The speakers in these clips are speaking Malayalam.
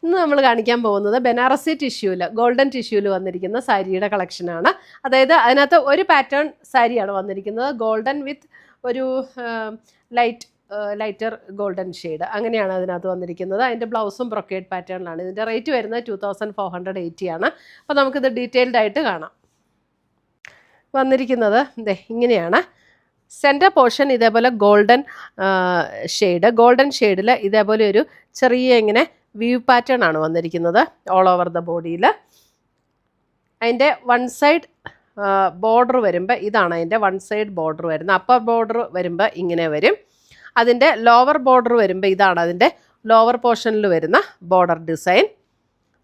ഇന്ന് നമ്മൾ കാണിക്കാൻ പോകുന്നത് ബനാറസി ടിഷ്യൂല് ഗോൾഡൻ ടിഷ്യൂല് വന്നിരിക്കുന്ന സാരിയുടെ കളക്ഷനാണ്. അതായത് അതിനകത്ത് ഒരു പാറ്റേൺ സാരിയാണ് വന്നിരിക്കുന്നത്, ഗോൾഡൻ വിത്ത് ഒരു ലൈറ്റർ ഗോൾഡൻ ഷെയ്ഡ്, അങ്ങനെയാണ് അതിനകത്ത് വന്നിരിക്കുന്നത്. അതിൻ്റെ ബ്ലൗസും ബ്രൊക്കേഡ് പാറ്റേണിലാണ്. ഇതിൻ്റെ റേറ്റ് വരുന്നത് 2480 ആണ്. അപ്പോൾ നമുക്കിത് ഡീറ്റെയിൽഡ് ആയിട്ട് കാണാം. വന്നിരിക്കുന്നത് ഇങ്ങനെയാണ്. സെൻറ്റർ പോർഷൻ ഇതേപോലെ ഗോൾഡൻ ഷെയ്ഡിൽ ഇതേപോലെ ഒരു ചെറിയ ഇങ്ങനെ വ്യൂ പാറ്റേൺ ആണ് വന്നിരിക്കുന്നത് ഓൾ ഓവർ ദ ബോഡിയിൽ. അതിൻ്റെ വൺ സൈഡ് ബോർഡർ വരുമ്പോൾ ഇതാണ് അതിൻ്റെ വൺ സൈഡ് ബോർഡർ വരുന്നത്. അപ്പർ ബോർഡർ വരുമ്പോൾ ഇങ്ങനെ വരും. അതിൻ്റെ ലോവർ ബോർഡർ വരുമ്പോൾ ഇതാണ് അതിൻ്റെ ലോവർ പോർഷനിൽ വരുന്ന ബോർഡർ ഡിസൈൻ.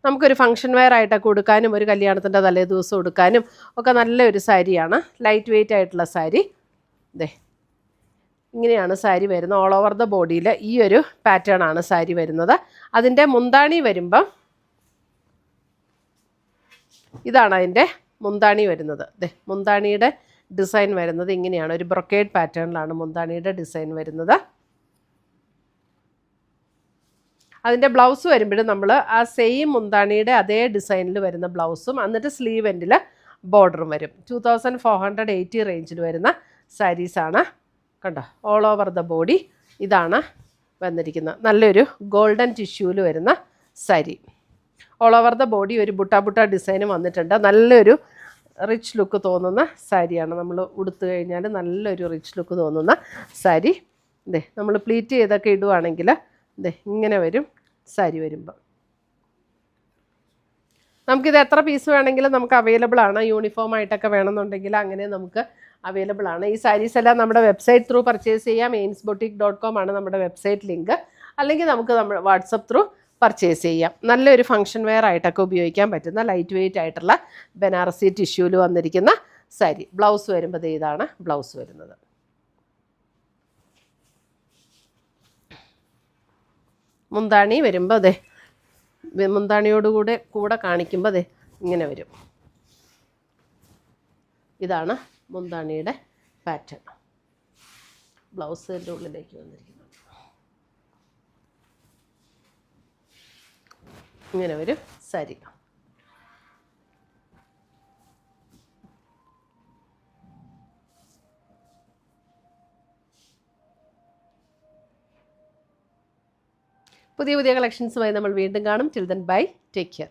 നമുക്കൊരു ഫംഗ്ഷൻ വെയർ ആയിട്ടൊക്കെ ഉടുക്കാനും ഒരു കല്യാണത്തിൻ്റെ തലേ ദിവസം ഉടുക്കാനും ഒക്കെ നല്ലൊരു സാരിയാണ്. ലൈറ്റ് വെയ്റ്റ് ആയിട്ടുള്ള സാരി. ഇങ്ങനെയാണ് സാരി വരുന്നത്. ഓൾ ഓവർ ദ ബോഡിയിൽ ഈ ഒരു പാറ്റേൺ ആണ് സാരി വരുന്നത്. അതിൻ്റെ മുന്താണി വരുമ്പം ഇതാണ് അതിൻ്റെ മുന്താണി വരുന്നത്. മുന്താണിയുടെ ഡിസൈൻ വരുന്നത് ഇങ്ങനെയാണ്. ഒരു ബ്രൊക്കേഡ് പാറ്റേണിലാണ് മുന്താണിയുടെ ഡിസൈൻ വരുന്നത്. അതിൻ്റെ ബ്ലൗസ് വരുമ്പോഴും നമ്മൾ ആ സെയിം മുന്താണിയുടെ അതേ ഡിസൈനിൽ വരുന്ന ബ്ലൗസും എന്നിട്ട് സ്ലീവ് എൻഡിൽ ബോർഡറും വരും. 2480 റേഞ്ചിൽ വരുന്ന സാരീസാണ്. കണ്ടോ, ഓൾ ഓവർ ദ ബോഡി ഇതാണ് വന്നിരിക്കുന്നത്. നല്ലൊരു ഗോൾഡൻ ടിഷ്യൂവിൽ വരുന്ന sari. All over the body ഒരു ബുട്ട ഡിസൈനും വന്നിട്ടുണ്ട്. നല്ലൊരു റിച്ച് ലുക്ക് തോന്നുന്ന സാരിയാണ്. നമ്മൾ ഉടുത്തു കഴിഞ്ഞാൽ നല്ലൊരു റിച്ച് ലുക്ക് തോന്നുന്ന സാരി. നമ്മൾ പ്ലീറ്റ് ചെയ്തൊക്കെ ഇടുവാണെങ്കിൽ ഇങ്ങനെ വരും സാരി വരുമ്പോൾ. നമുക്കിത് എത്ര പീസ് വേണമെങ്കിലും നമുക്ക് അവൈലബിൾ ആണ്. യൂണിഫോം ആയിട്ടൊക്കെ വേണമെന്നുണ്ടെങ്കിൽ അങ്ങനെ നമുക്ക് അവൈലബിൾ ആണ്. ഈ സാരീസ് എല്ലാം നമ്മുടെ വെബ്സൈറ്റ് ത്രൂ പർച്ചേസ് ചെയ്യാം. ainsboutique.com ആണ് നമ്മുടെ വെബ്സൈറ്റ് ലിങ്ക്. അല്ലെങ്കിൽ നമുക്ക് നമ്മുടെ വാട്സപ്പ് ത്രൂ പർച്ചേസ് ചെയ്യാം. നല്ലൊരു ഫംഗ്ഷൻ വെയർ ആയിട്ടൊക്കെ ഉപയോഗിക്കാൻ പറ്റുന്ന ലൈറ്റ് വെയ്റ്റ് ആയിട്ടുള്ള ബനാറസി ടിഷ്യൂല് വന്നിരിക്കുന്ന സാരി. ബ്ലൗസ് വരുമ്പോൾ ഇതാണ് ബ്ലൗസ് വരുന്നത്. മുന്താണി വരുമ്പോൾ മുന്താണിയോടുകൂടെ കാണിക്കുമ്പോൾ ഇങ്ങനെ വരും. ഇതാണ് മുന്താണിയുടെ പാറ്റേൺ. ബ്ലൗസിൻ്റെ ഉള്ളിലേക്ക് വന്നിരിക്കുന്നത് ഇങ്ങനെ വരും സാരി. പുതിയ കളക്ഷൻസുമായി നമ്മൾ വീണ്ടും കാണും. Till then bye, take care.